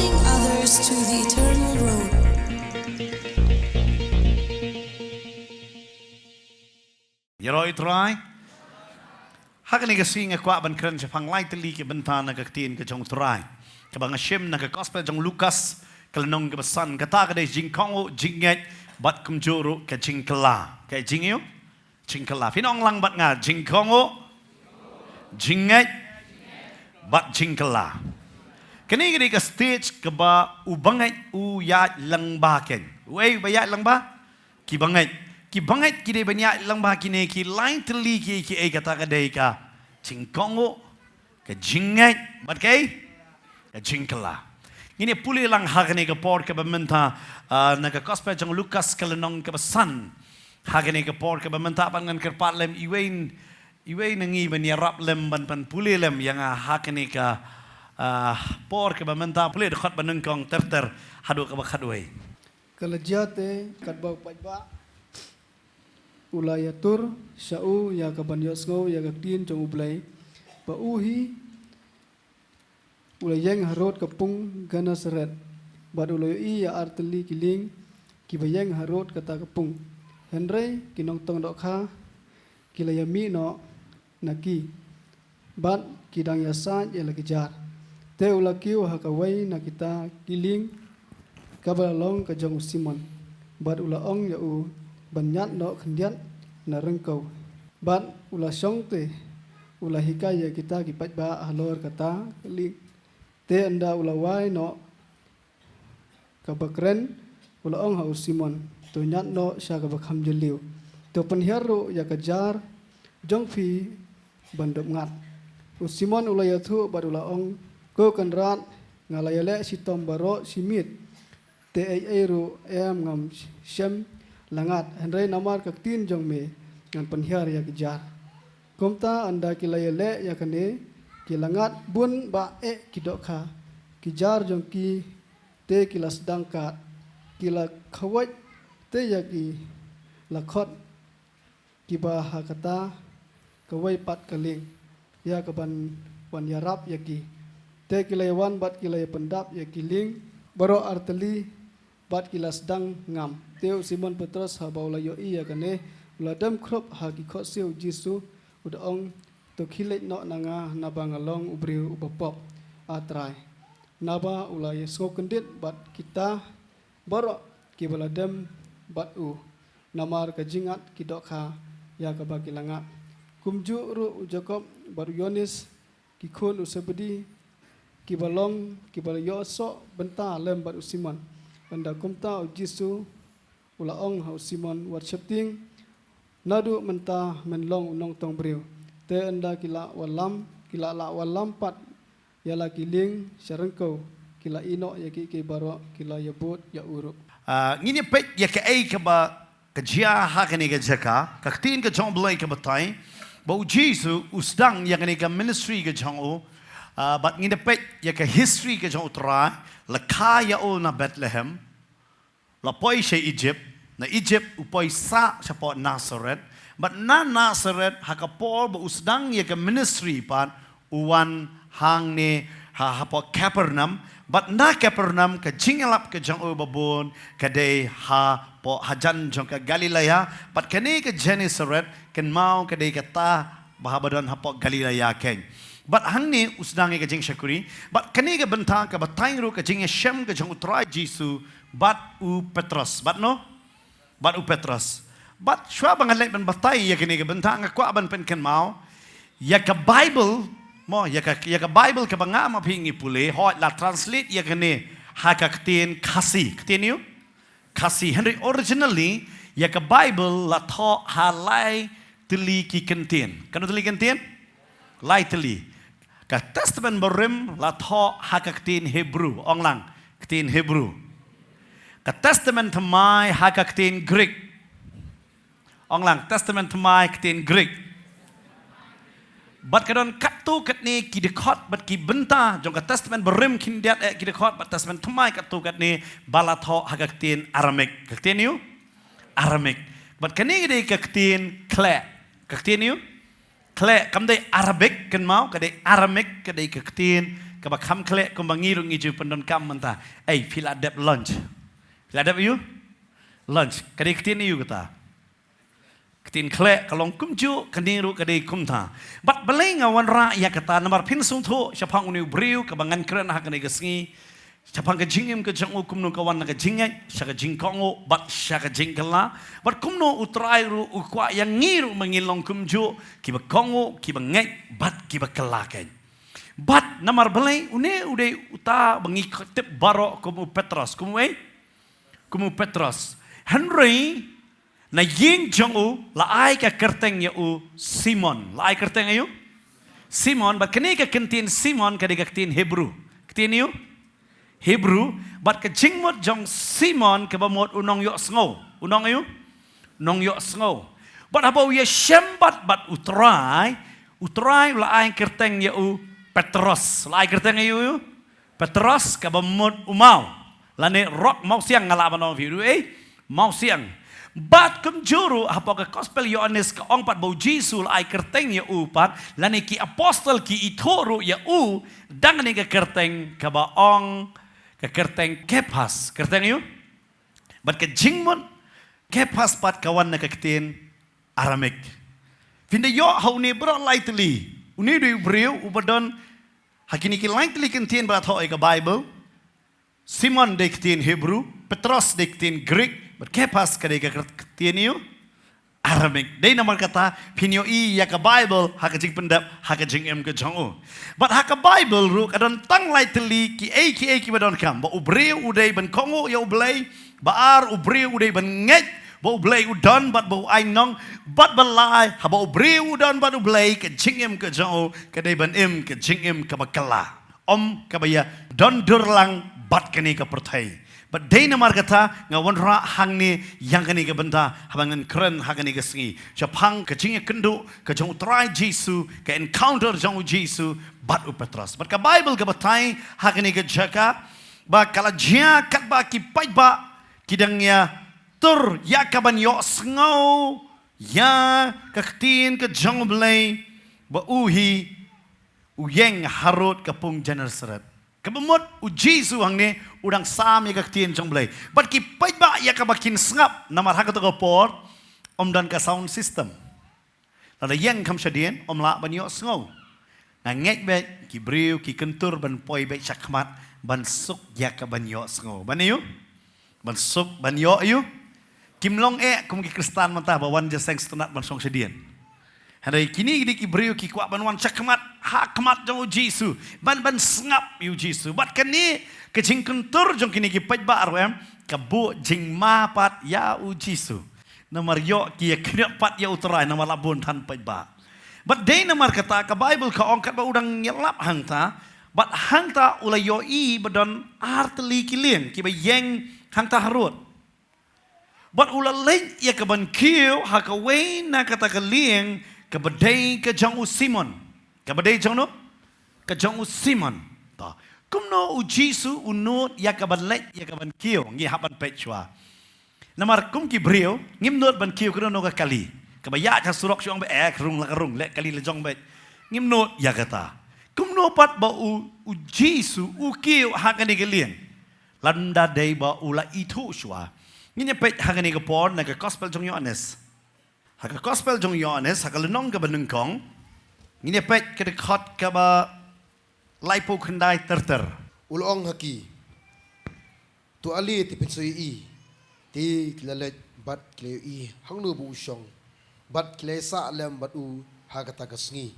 pointing others to the eternal road. Yaroi try. Hakani ka singa kwa ban kran sa panglay tali ke bentana ka tin ka jong try. Ka bang Hashem na ka gospel jong Lucas kalnong ka basan ka ta ka de jingkongo jinget bat kumjuro ka jingkala. Ka jingyo jingkala. Finong lang bat nga jingkongo jinget bat jingkala. Kani ka stage ka ba ubangay u ya lang ba ken. Uy ba ya lang ba? Ki bangay ki banget ki de banyak lang ba kini ki lain teli ki ai kata ka dei ka jingkongo ka jingai bat kai ka jingkala ini puli lang hagani ka por ka bementa na ka gospel jang Lukas kalenong ka basan hagani ka por ka bementa pangan kerpat lem iwain nangi banyarap lem ban puli lem yang hagani ka por ka bementa puli dekat banengkong terter hadu ka bakhadwai kalajate kadbaw pajba ulayatur syau ya kaban yosgo ya gaktin jong ublay pauhi ulayeng harot kapung gana seret bad ulayoi ya arteli kiling kibayeng harot kata kapung henry kinong tong dokha kilayami no naki bad kidang yasa ya lagijar te ulakiu hakawai nakita kiling kabalong ka jong simon bad ulaong ya u banyak no kendiat na rengkau ban ula song te ula hikaya kita kipat ba halor kata li te anda ula wai no kabakren ula ong hau simon to nyat no sya kabakam jeliu to penhiaru ya kejar jong fi bandop ngat u simon ula yathu bar ula ong ko kanrat ngalayale sitom baro simit te ai ru em ngam shem langat henry namar kaktin jong me ngan penhiar ya kejar komta anda kilayele ya kane kilangat bun ba kidokha kijar jong ki te kilas dangkat kila khawaj te ya ki lakhot kiba hakata kawai pat kaling ya kaban wan yarap ya ki te kilayawan bat kilay pendap ya kiling baro arteli bat kilas dang ngam teu Simon Petrus ha baula yo iya kane uladam krop ha ki kho siu Jisu udaong to khilet no nanga nabangalong ubriu ubapop atrai naba ulai sko kendit bat kita baro ki baladam bat u namar ka jingat ki dokha ya ka bakilangat kumju ru jakob baru yonis ki khon usabedi ki balong ki balayo so benta lem bat Simon anda kumta Jisu ulaong hau Simon worshiping nadu menta menlong unong tong briu te anda kila la walam pat yala kiling sarengko kila ino ya ki baro kila yabut ya uruk ngini pet ya ka ai ka ba ka jia ha ka ni ka jaka ka tin ka jong blai ka batai ba Jisu usdang ya ka ni ka ministry ka jong o but ngini pet ya ka history ka jong tra la kaya o na Bethlehem la poi she Egypt na Egypt upoi sa po Nazareth but na Nazareth hakapor ba usdang ya ka ministry pan uwan hang ni ha po Capernaum but na Capernaum ka jingalap ka jang o babon ka de ha po hajan jong ka Galilea but kani ka Gennesaret kan mau ka de ka ta bahabadan ha po Galilea ken but hang ni usdang ka jing syakuri but kani ka benta ka batay ro ka jing Shem ka jang utray Jisu but u Petrus but no but u Petrus but shwa bangalet ban batay ya kini ka benta nga kwa ban pen ken mau ya ka Bible mo ya ka Bible ka banga ma pingi pule ho la translate ya kini ha ka ktin kasi ktin yu kasi Henry originally ya ka Bible la tho ha lai teli ki kentien kan teli kentien lai teli ka Testament berim la tho ha ka ktin Hebrew ong lang ktin Hebrew ka Testament mai ha ka ktin Greek ong lang Testament mai ktin Greek bat kadon katu kat ni ki dekot bat ki benta jong ka Testament berim kin diat ki dekot bat Testament mai katu kat ni balatho ha ka ktin Aramaic ka ktin yu Aramaic bat kani de ka ktin Kle ka ktin yu Kle kam de Arabic kan mau ka de Aramaic ka de ka ktin kaba kam kle ko mangiru ngiju pendon kam mentah. Philadep lunch. Philadep you? Lunch. Kadai ketin you kata. Ketin kle kalong kumju kaniru kadai kumta. Bat beleng awan ra ya kata namar pin sung tho syapang uni briu kabangan keren ha kadai kesengi. Syapang ke jingim ke jangu kumno kawan na ke jingai syaka jingkongo bat syaka jingkala. Bat kumno utrai ru ukwa yang ngiru mengilong kumju kiba kongo kiba ngek bat kiba kelaken. Bat namar beleng une ude uta bangi tip baro kumu Petros kumu Petros Henry na ying jongu laai ka kerteng ya u Simon laai kerteng ayu Simon bat kene ka kentin Simon ka de kentin Hebrew kentin you Hebrew bat ka jingmot jong Simon ka bamot unong yo sngo unong ayu nong yo sngo bat haba ya syembat bat utrai laai kerteng ya u Petros laai kerteng ayu Petros ka bamot umau lane rock mau siang ngalaban on view mau siang bat kum juru apa ke gospel Yohanes ka ong pat bau Jisu laai kerteng ya u pat lane ki apostle ki itoru ya u dang ni ka kerteng ka ba ong ka kerteng Kepas kerteng you bat ka jingmon Kepas pat kawan na kaktin Aramik finda yo hau ni bro lightly uni du breu ubadon hakini ki lightly kentin bat ho ka Bible Simon dektin Hebrew Petros dektin Greek bat Kepas ka de ka kertin you Aramik. Day naman kata pinyo ya ka Bible haka jing pendap haka jing em ke jongo. But haka Bible ru kadon tang lightly ki badon kam. Ba ubreu uday ban kongo ya ublay. Baar ubreu uday ban ngek. Ba ublay udon bat ba ainong bat balai ha ba ubreu udon bat ublay ke jing em ke jongo kadai ban em ke jing em ka bakala. Om kabaya don durlang bat kini ka pertai. But day namar kata ngawan ra hang ni yang kani ke benda habangan keren hakani ke sengi japang ke jinge kendu ke jong try Jesu ke encounter jong Jesu bat u Petros but ka Bible ke batai hakani ke jaka ba kala jia kat ba ki pai ba kidangnya tur ya kaban yo sngo ya ke tin ke jong blai ba uhi uyeng harut kapung Genesaret kabamot u Jesu hang ni udang sam ya kaktin jong blay but ki pai ba ya ka bakin sngap namar ha ka to por om dan ka sound system la yang kam shadien om la ban yo sngo na ngek be ki briu ki kentur ban poi be chakmat ban suk ya ka ban yo sngo ban yu ban suk ban yo yu kim long kum ki kristan mantah bawan je seng stunat ban song shadien Hari kini di Ibreu ki kuat banwan cakmat hak kemat jong Jesu ban sengap yu Jesu bat kini kecing kentur jong kini ki paj ba arwem kabu jing ma pat ya u Jesu namar yo ki kena pat ya utrai namar labun tan paj ba bat day namar kata ka Bible ka ongkat ba udang nyelap hangta bat hangta ulai yo I badon artli kilien ki ba yeng hangta harut bat ulaleng ya ka ban kiu ha ka wein na kata ka lieng kabadai ke jong u Simon kabadai jong no ke jong u Simon ta kumno u Jesu unut ya kaban let ya kaban kiu ngi haban pechwa namar kum ki brio ngim not ban kiu krono ka kali kabaya cha surok syong be rung la rung le kali le jong be ngim not ya kata kumno pat ba u Jesu u kiu hakani ke lien landa dei ba ula itu shwa ngi pech hakani ke por na ka gospel jong Yohanes haka gospel jong Yohanes haka lenong ka benengkong ngine pet ke dekat ka ba laipo kendai terter ulong haki tu ali ti pensoi I ti klalet bat kle I hangnu bu usyong bat kle sa lem bat u haka tagasngi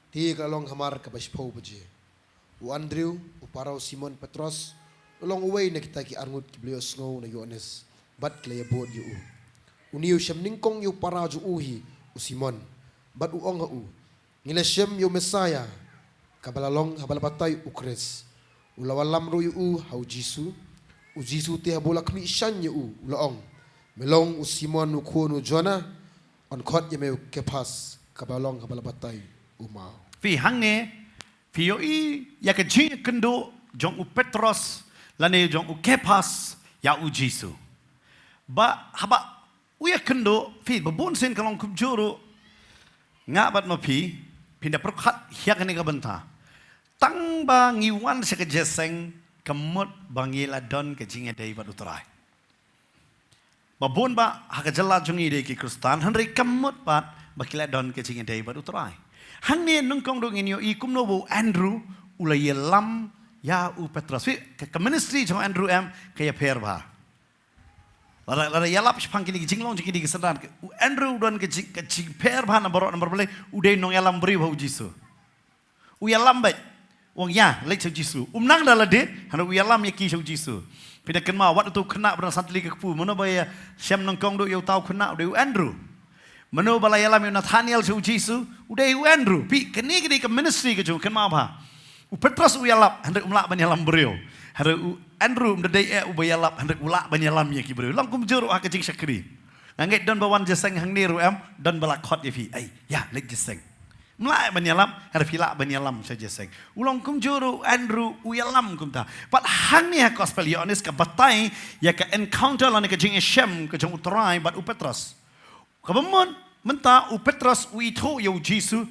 ti kalong hamar ka baspo beje u Andrew u parau Simon Petros ulong uway na kita ki arngut ki blios ngo na Yohanes bat kle bod yu uniu syam ningkong yu para ju uhi u Simon bat u ong u ngile syam yu Mesaya kabalalong habalabatay u Kres ulawalam ru yu hau Jesu u Jesu te habolak mi shan yu ulaong melong u Simon u kuno Jona on kot yeme Kepas kabalong habalabatay u mau fi hangne fi yo I ya ka jing kendo jong u Petros lane jong u Kepas ya u Jesu ba haba uya kendo fi babon sen kalong kumjuru ngabat ma pi pinda perkhat hiak ni ka benta tang ba ngiwan sa kajeseng kamot bangila don ke jinga day ba utray. Babon ba hakajala jungi day ki Kristan hanre kamot pat bakila don ke jinga day ba utray. Hang ni nung kong dong inyo ikum no bo Andrew ulay lam ya u Petrus. Ke ministry jong Andrew em kaya per ba. Lada yalap sepang kini jinglong jiki di kesedan. Andrew don ke jing per ba nomor beli uday nong yalam beri bau Jisu. U yalam baik. Wong ya, lek sau Jisu. Nang dah lade, hana uyalam ya ki sau Jisu. Pida kenma wat tu kena berang santli ke kepu. Mana baya siam nongkong do yau tau kena udah Andrew. Mana bala yalam yu Nathaniel sau Jisu, udah Andrew. Pi keni ke ministry ke jung kenma apa? U Petrus uyalap, hendak umlak banyalam beriau. Hendak Andrew mendai ubayalap, hendak ulak banyalam ya ki beriau. Langkum juru akajing syakri. Nganget don bawan jeseng hang niru don balakot ya pi. Ay, ya lek jeseng. Mulai banyalam, ada filak banyalam saja seng. Ulang kum juru Andrew uyalam kum ta. Pat hang ni gospel Yohanes ke batai ya ke encounter lan ke jing Shem ke jing utrai bat u Petrus. Kabamon menta u Petrus u itu ya u Jisu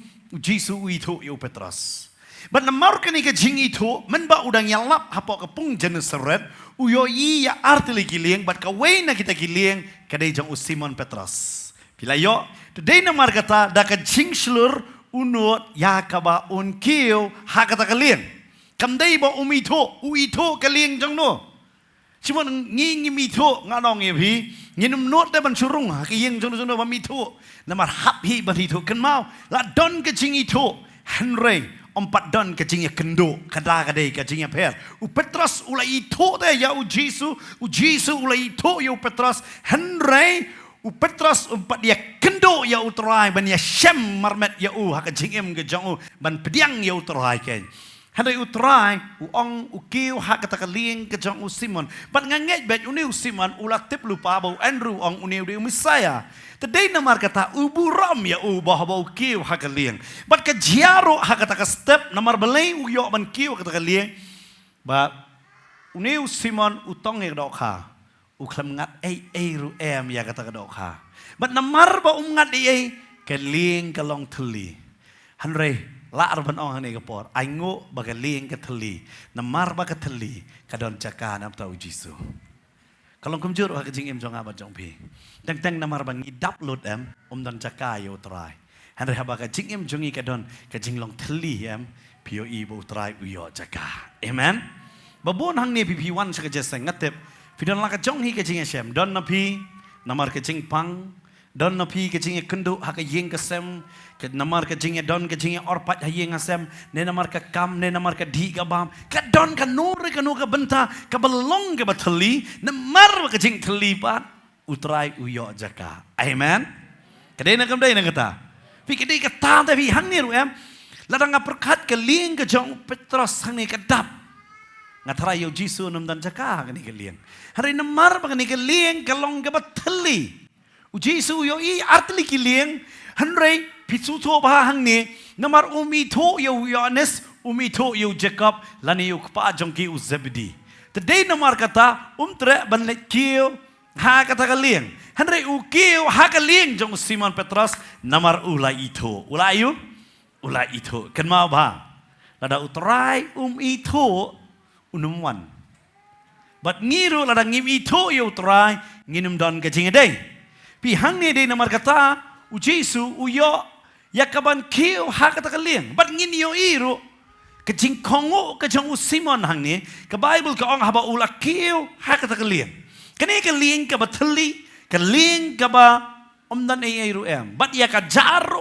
u itu ya u Petrus. Bat namar ke ni ke jing itu men ba udang yalap hapok ke pung Genesaret u yo i ya artili kilieng bat ka na kita kilieng kadai jang u Simon Petrus. Bila yo today namar kata da ke jing slur unut ya kaba unkiu hakata kalian kamdai ba uito kalian jang no cuma ngi mito nganong yepi nginum not da ban surung ha kiyeng jang no ba mito namar hap hi ba itu kan mau la don ke jing itu Henry empat don ke jing kendo kada kadai ke jing per u Petrus ula itu da ya u Jisu ula itu ya u Petrus Henry u Petrus umpat dia kendo ya utrai ban ya Shem marmet ya u hak jingem ke jang u ban pediang ya utrai ke handai utrai u ong u kiu hak kata kaling ke jang u Simon ban nganget bet uni u Simon ulat tip lupa bau Andrew ong uni u Messiah tadai namar kata u buram ya u bah bau kiu hak kaling bat ke jiaro hak kata ka step namar belai u yo ban kiu kata kaling ba uni u Simon utong ya dokha uklam ngat ru ya kata kadok ha. Bat namar ba ngat keling kalong teli. Hanre la arban ong hane kapor. Aingo ba keling ke teli. Namar ba ke teli kadon caka nam tau Jisu. Kalong kumjur ha kejing em jong abat jong pi. Teng namar ba ngidap lut don caka yo trai. Hanre ha ba kejing em jongi kadon kejing long teli pio i bo trai uyo caka. Amen. Babon hang ni pipiwan sa kajeseng ngatep Pidon la kajong hi kajing Shem don napi namar kajing pang don napi kajing kendo ha kajing kasem ke namar kajing don kajing orpat ha yeng asem ne namar ka kam ne namar ka di ka bam ka don ka nur ka nu ka benta ka belong ka bateli namar kajing teli pat utrai uyo jaka amen kadai na kamdai na kata pi kadai kata tapi hang ni ru ladang perkat ke ling ka jong Petrus hang ni kadap ngatara yo Jisu num dan jaka kani kaliang hari namar bang ni kaliang kalong gabat teli u Jisu yo i artli kaliang hanrei pitsu to ba hang ni namar umito yo Yohanes umito yo Jacob lani yo kpa jongki u Zebedi today namar kata tre ban le kiu ha kata kaliang hanrei u kiu ha kaliang jong Simon Petrus namar ulai itu kan mau ba lada utrai itu unumwan. Bat ngiru ladang ngim itu yo try nginum don kajing day. Pi hang ni day namar kata u Jisu uyo yakaban kiu ha kata kaliang. Bat ngin yo iru kajing kongo kajang u Simon hang ni ke Bible ka ong haba ula kiu ha kata kaliang. Kani kaliang ka bateli kaliang ka ba omdan iru Bat ya ka jaru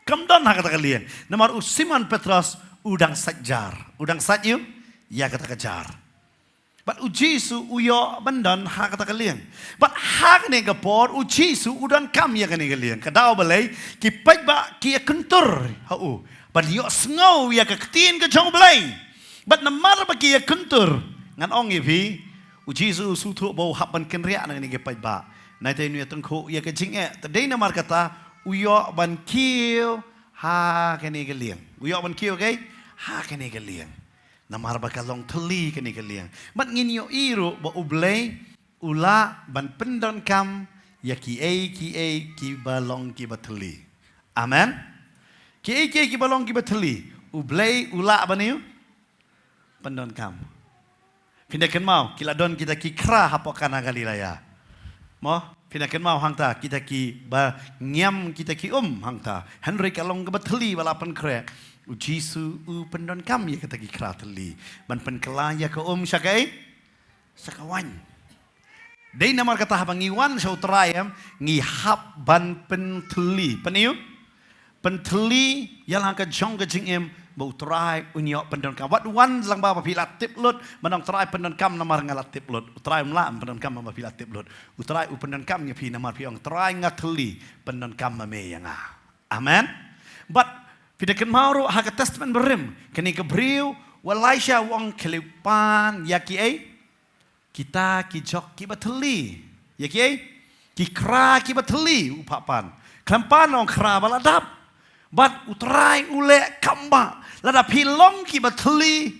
kamdan ha kata kaliang. Namar u Simon Petrus udang sajar. Udang satyu ya kata kejar. But Jisu uyo bandan ha kata kaliang. But ha kene kapor Jisu udan kam ya kene kaliang. Kadao balai ki pai ba ki kentur ha u. But yo sngow ya ka ktien ka jong balai. But namar ba ki kentur ngan ong ipi Jisu sutu bau hapan kenria nang ni ki pai ba. Nai te nu ya tengko ya ka jinge. Tadai namar kata uyo ban kiu ha kene kaliang. Uyo ban kiu okay? Ha kene kaliang. Namar bakalong teli kini kaliang. Mat nginyo iru ba ublay ula ban pendon kam ya ki balong ki bateli. Amen. Ki balong ki bateli. Ublay ula ba niyo? Pendon kam. Pinakan mau kila don kita ki kra hapokan Galilaya. Mo pinakan mau hangta kita ki ba nyam kita ki hangta. Henry kalong ke beteli balapan krek. Jisu pendon kam ya kita ki kra teli. Ban pen kelaya ke syakai sakawan. Dai namar kata habang iwan sa utrayam ngihap ban penteli. Peniu? Penteli yang hangka jong ke jingem bau try unyok pendon kam. Wat wan lang ba pila tip lut manong try pendon kam namar ngalat tip lut. Utray mla pendon kam ma pila tip lut. Utray pendon kam nya pi namar piong try ngateli pendon kam me yang Amen. But pidakan mauro haka testament berim kini kebriu walaisha wong kelipan yaki kita kijok ki bateli yaki ki kra ki bateli upapan klampan ong kra baladap bat utrai ule kamba lada pilong ki bateli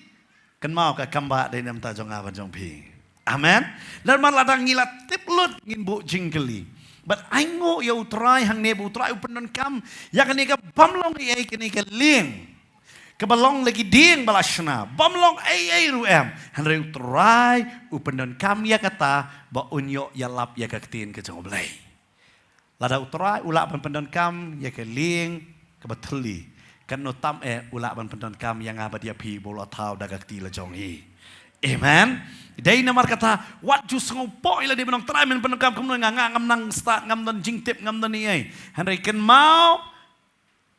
kan mau ka kamba dai nam ta jong a jong pi amen dan mar lada ngilat tiplut ngin bu jingkeli but aingo ya utrai hang ne bu utrai upenon kam ya kan ka bamlong ai kan ka ling kebalong lagi ding balasna bamlong ai ruem hanre utrai upenon kam ya kata ba unyo ya lap ya ka tin ke jong blai lada utrai ula pendon kam ya ka ling kebateli kan no tam ula pendon kam yang abadia pi bola tau dagak ti la jong hi amen dai namar kata wat ju ngopo ila di benong trai men pendon kam kum ngam nang sta ngam don jingtip ngam don ni ai hanre ken mau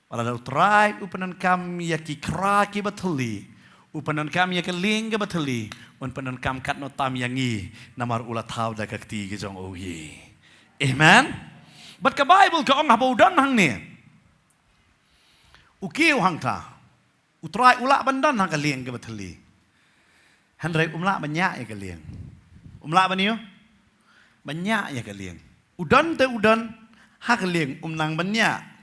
Pada utrai upanan kam ya ki kra ki bateli upanan kam ya ki ling ke bateli upanan kam kat no tam yang i namar ulat tau da kakti ke jong ohi amen but ka bible ka ong habo dan hang ni ukiu hang ta utrai ula bandan hang ka ling ke bateli hanrai umla banyak ya ka ling umla baniyo banyak ya ka ling udan te udan ha ka ling nang banyak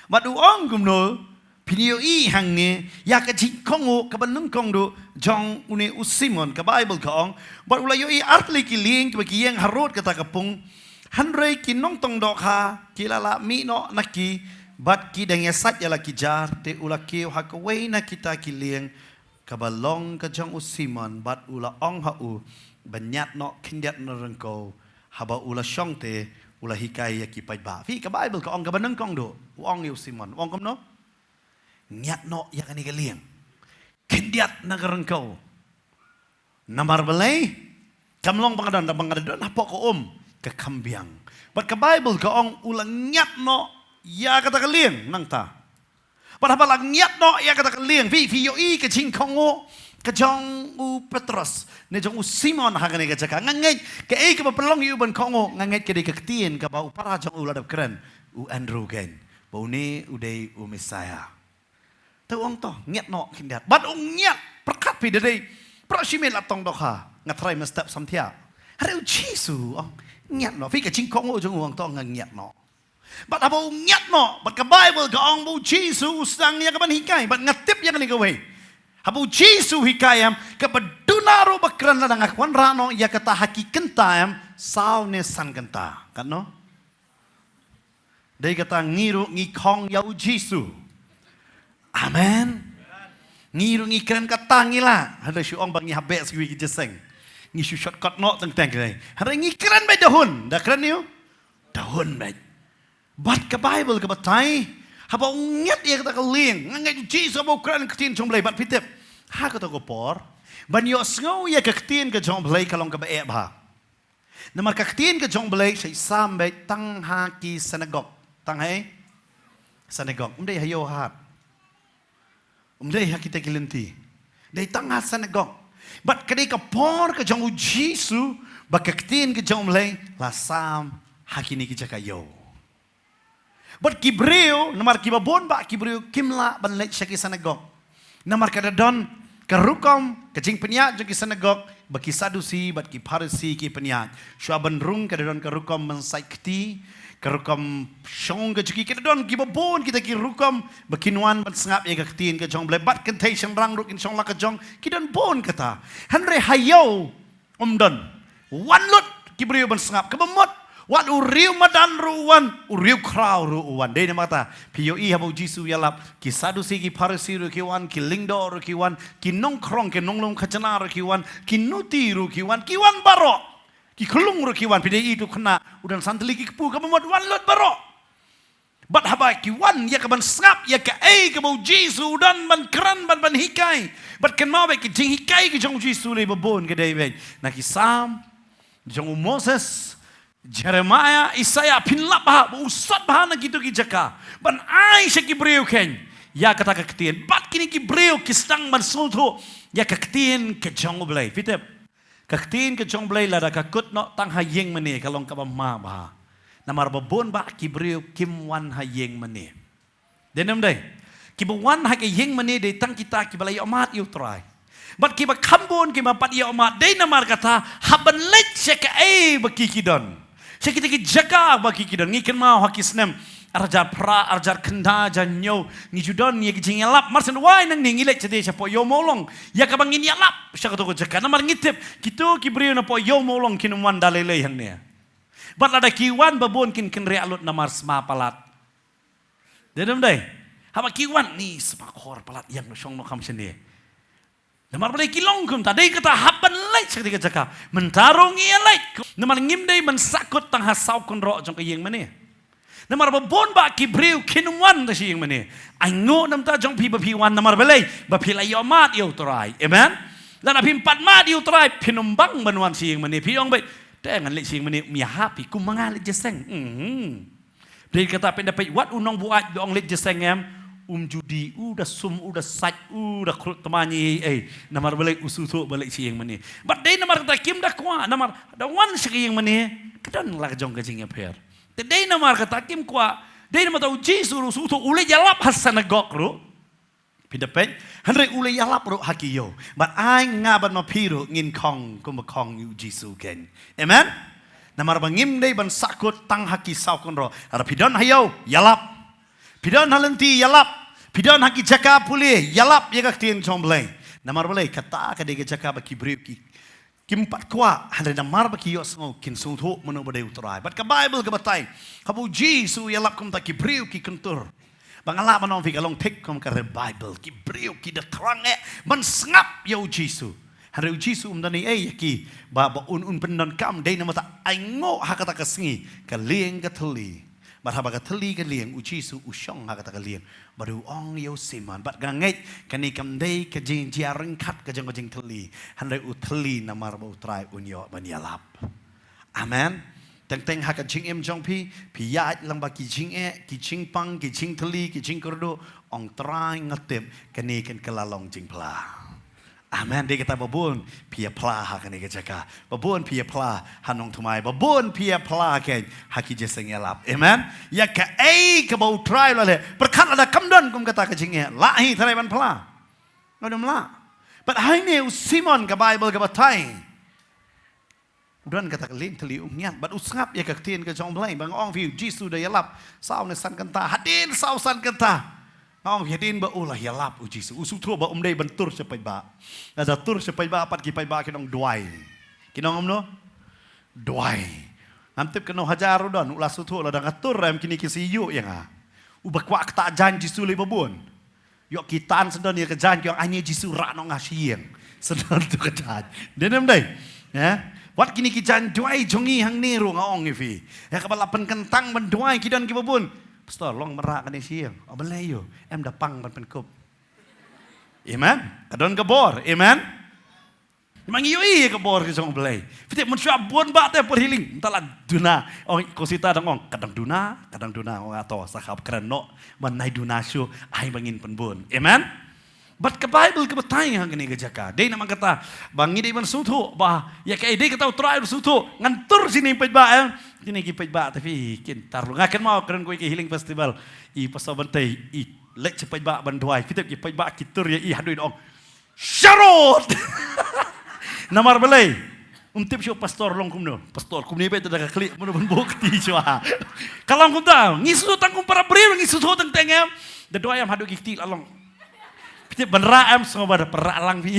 Madu ong gumno pinio I hang ni ya ka jing kongo ka banung kong do jong uni usimon ka bible ka ong but ula yo I artli ki ling ki yang harut kata kapung hanrei ki nong tong dok ha ki lala mi no naki bat ki dang yasat ya la ki jar te ula ki ha ka wei na kita ki ling ka balong ka jong usimon bat ula ong ha u banyat no kindiat no rengko haba ula syong te ula hikai ya ki pai ba fi ka bible ka ong ka banung kong do ong yu simon ong kom no nyat no ya kan igaliang kendiat nagarengkau namar balai kamlong pangadan da pangadan apa ko ke kambiang but ka bible ka ong ulang nyat no ya kata kaliang nang ta padahal lang nyat no ya kata kaliang fi yo I ke ching kongo ka jong u Petrus ne jong u Simon ha kani ka jaka ngangai ke ai ka pelong yu ban kongo ngangai ke de ka tien ka ba u para jong u ladap keren u Andrew gen bau ni udai u Messiah tu ong to nyat no kindat bat ong nyat perkat pi de pro simel atong dokha ngatrai mestap samtia hari u Jesu ong nyat no fi ka ching kongo jong u ong to nyat no bat abo nyat no bat ka Bible ka ong bu Jesu sang ya ka ban hikai bat ngatip ya kani ka wei Habu Jesu hikayam kepadunaro bakran na ngakwan rano ya kata haki kentayam saw ne san kenta kan no dai kata ngiru ngikong yau Jesu amen ngiru ngikren kata ngila hada syu ong bang habek swi ki jeseng ngi syu shortcut no teng teng dai hada ngikren be dahun da kren yu dahun be bat ka Bible ka batai haba nget ya kata kaling ngangai Jesus abo kran ketin jong blai bat pitep ha kata ko por ban yo sngo ya ketin ke jong blai kalong ka bae ba namar ketin ke jong blai sai sambe tang ha ki synagogue tang hai synagogue dai hayo hat dai ha kita kilenti dai tang ha synagogue bat kadai ka por ke jong Jesus ba ketin ke jong blai la sam hakini ki jakayo But kibreo, namar kibabon ba kibreo kimla banlet siya ki sanagok. Namar kadadon karukom kajing penyat jeng ki sanagok baki sadusi bat ki parisi ki penyat. Syua benrung kadadon karukom mensaikti karukom syong kajuki kadadon kibabon kita ki rukom bakinuan ban sengap ya kaktin ka jong blebat kentation rang ruk in syong la ka jong kidon bon kata. Hanre hayo umdon. Wanlut kibreo ban sengap kebemot Wat uriu madan ruwan, uriu kraw ruwan. Dei na mata, piyo I habo Jisu yalap, ki sadusi ki parisi ru kiwan, ki lingdo ru kiwan, ki nongkrong ki nonglong kacana ru kiwan, ki nuti ru kiwan baro, ki kulung ru kiwan, pide itu kena, udan santeli ki kepu kamu wan lot baro. Bat haba kiwan ya kaban sngap ya ka ka bau Jisu dan ban kran ban hikai. Bat kan mau ki jing hikai ki jong Jisu le babon ke dei ben. Na ki Sam jong Moses Jeremiah Isaiah pinlap bah usat bah na gitu ki jaka. Ban ai se ki breu ken. Ya kata ka ketien. Bat kini ki breu ki stang ban sulto ya ka ketien ke jong blai. Fitep. Ka ketien ke jong blai la da ka kut no tang ha yeng mene kalong ka ma bah. Namar babon ba kibriu kim wan ha yeng mane. Denam dai. Kibuan ha ke yeng mane de tang kita kibalai amat yu try. Bat kiba kambon kiba pat ya amat de namar kata haban let seka baki kidon. Sekita ki jaga baki kidon ngiken mau hakisnem arjar pra arjar kenda janyo ni judon ni kijing yalap marsen wai nang ni ngilek cede siapa yo molong ya kabang ini yalap syaka to jaga namar ngitip kitu kibriu na po yo molong kinumwan dalele han ne. Bat ada kiwan babon kin realut namar sma palat. Dedem dai. Haba kiwan ni semakor palat yang song no kam sende. Namar balai kilong kum tadai kata haban lait seketika jaka. Mentarung ia lait. Namar ngim dai mensakut tang hasau kun ro jong kayeng mane. Namar babon ba kibriu kinwan ta siyeng mane. Aingo nam ta jong pi wan namar balai ba pilai yo mat yo trai. Amen. Dan apim pat mat yo trai pinumbang banwan siyeng mane piong bai. Dengan lek sing meni mi happy ku mangalit jeseng. Dari kata pendapat wat unong buat dong lek jeseng em judi udah sum udah saj udah krut temani namar balik usutu balik sing meni. But dei namar kata kim dah kwa namar da wan sing meni kedon lah jong kajing aper. Dei namar kata kim kwa dei namar tau Jisu usutu ule jalap hasan gok ru. Pidapet henry ule yalap ro hakiyo but ai ngaban mapiru ngin kong kumakong yu Jisu ken. Amen. Namar bangim dei ban sakut tang haki sau kon ro. Ara pidon hayo yalap. Pidon halenti yalap. Pidon haki jaka puli yalap ya tien chomblai. Namar balai kata ka dei jaka ba kibriu ki kimpat kwa henry namar ba kiyo sngo kin sungtho meno badai utrai. But ka Bible ka batai. Kabu Jisu yalap kum ta kibriu ki kentur. Bangala manong fikalong tek kom kare Bible ki briu ki da trang man sngap yo Jisu. Hari Jisu umdani ki ba un pendon kam dei namata aingo hakata kasngi ka lieng ka theli. Barhaba ka theli ka lieng Jisu usyong hakata ka lieng. Baru ong yo siman bat ganget kani kam dei ka jing jiaring kat ka jeng theli. Hari theli namar ba utrai unyo banyalap. Amen. Teng haka jing em jong pi ya lang ba ki jing pang ki jing theli ki jing kurdo ong trai ngatep kani kan kelalong jing pla. Amen. Dia kata babon pia pla haka ni kejaka. Babon pia pla hanong tumai. Babon pia pla ken haki jeseng yalap. Amen. Ya ka ka bau trai lale. Perkat ada kamdon kum kata ke jing lahi trai ban pla. Ngodom la. But hai ne Simon ka Bible ka batai. Udan kata kelin teli umnyat bat usngap ya kaktin ke jong blai bang ong view Jisu da yalap sau ne san kanta hadin sau san kanta ong hadin ba ulah yalap Jisu usu tro ba umdai bentur sepai ba ada tur sepai ba pat ki pai ba kinong duai kinong omno duai antip keno hajar udon ulah sutu la dang atur rem kini kisiyu yang ubakwa ta jan Jisu le babon yo kitan sedon ya kejan yo anye Jisu ra no ngasieng sedon tu kejan denem dai ya. Wat kini kijan duai jongi hang niru ngaong ifi. Ya kabalapan kentang ban duai kidan ki babun. Pastor long merak kan siang. Abalai yo. Em dapang ban penkup. Amen. Kadon kabor. Amen. Memang iyo kabor ke jong belai. Fitik mun syab bon ba te per healing. Entahlah duna. Oh kosita dong kadang duna ong ato sakap kreno ban nai duna syu ai bangin penbun. Amen. But ke Bible ke betai hang ni ke jaka. Dei namang kata bangi dei ban sutu bah ya kai dei kata try sutu ngantur sini pej ba kini ki pej ba tapi kin tarlu ngaken mau keren ko ki healing festival I pasal bantai I lek cepej ba ban duai kita ki pej ba kitur ya I hadui dong syarot namar belai untip syo pastor long kumno pastor kumni pe tada klik mun ban bukti jua kalau kum tahu ngisu tangkum para beri ngisu tang tengem de duai am hadu ki ti along Piti benraam semua pada peralang pi.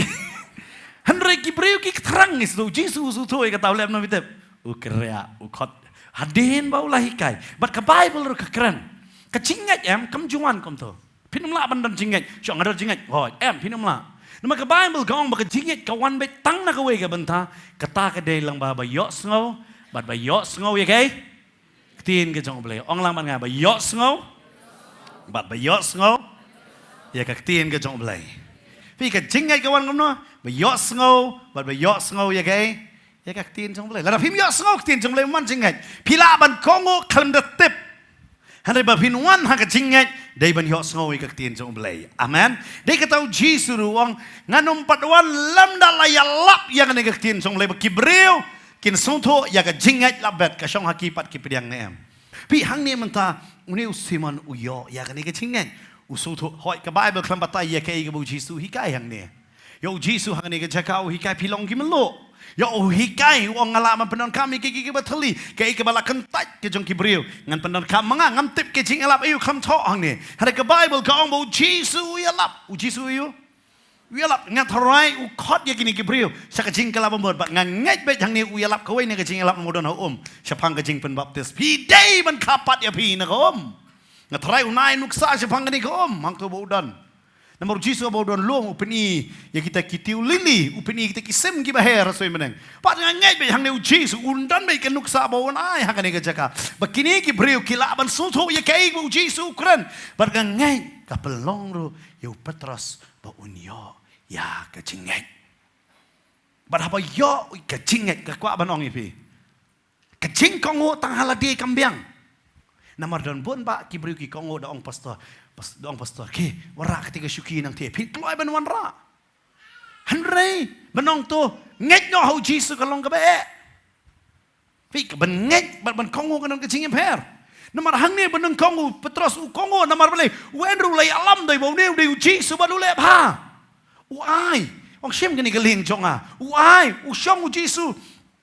Henry kibriu ki terang is tu Jisu su tu kata ulem no piti. Ukrea ukot Hadin bau lah hikai. But ke Bible ru kekeren. Ke cingat kam juan kom tu. Pinum la bandan cingat. Syong ada cingat. Oh, pinum la. Nama ke Bible kong baka cingat kawan bet tang na kawe ke benta. Kata ke day lang ba yok sngau. But ba yok sngau ya kai. Tin ke jong boleh. Ong lang man nga ba yok sngau. But ba yok sngau. Ya ka tin ke jong boleh. Pi ke cingat kawan kom no. Ba yok sngau. But ba yok sngau ya kai. Ya ka tin jong boleh. Lada pim yok sngau tin jong boleh man cingat. Pila ban kongo kalam de tip. Hari ba pinuan ha ka cingat. Day ban yok sngau ya ka tin jong boleh. Amen. Day ka tau Jesus ruang nganom patwan lam dalaya lap yang ne ka tin jong boleh ba kibreu. Kin sonto ya ka cingat labet ka syong hakipat ki pediang ne em. Pi hang ni menta uni usiman uyo ya ka ne ka cingat. Usuto hoi ka Bible klam batai ya ka i ka bu Jesus hikai hang ne. Yo Jesus hang ne ka jakau hikai pilong ki melo. Ya hikai wong ngalaman penon kami ki batali ke ke bala kentat ke jong kibriu ngan penon kam manga ngam tip ke jing alap ayu kam tho ang ni hare ke Bible ka ong bo Jesus ya lap u Jesus yu ya lap ngat harai u khot ya kini kibriu sa ka jing kala bomod ba ngan ngai bet hang ni u ya lap kawai ne ke jing alap modon ha syapang ke jing pen baptis pi dei ban kapat ya pi na ngat harai u nai nuksa syapang ni hang tu bodan Namor Jesus abau don long upeni ya kita kitiu lili upeni kita kisem ki baher rasoi meneng. Pat ngai be hang ne Jesus undan be kenuk sa abau ai hang ne ka jaka. Bakini ki breu kila ban sunto ya kai bu Jesus kren. Bar ngai ka pelong ru ya Petros ba unyo ya ka cingai. Bar apa yo ka cingai ka kwa ban ong ipi. Ka cing kongo tang haladi kambiang. Namar don bon ba ki breu ki kongo da ong pastor. Doang pastor ke warak ketika syuki nang te pin keluar ban wan ra hanrei benong tu nget no hau Jesus kalong ka be pi ka ben nget ban kongo kanong ka cingem per namar hang ne benong kongo Petros u kongo namar bele wen ru lai alam dai bo ne dei Jesus ba dule ba u ai ong shem gani ka ling jonga u ai u syong u Jesus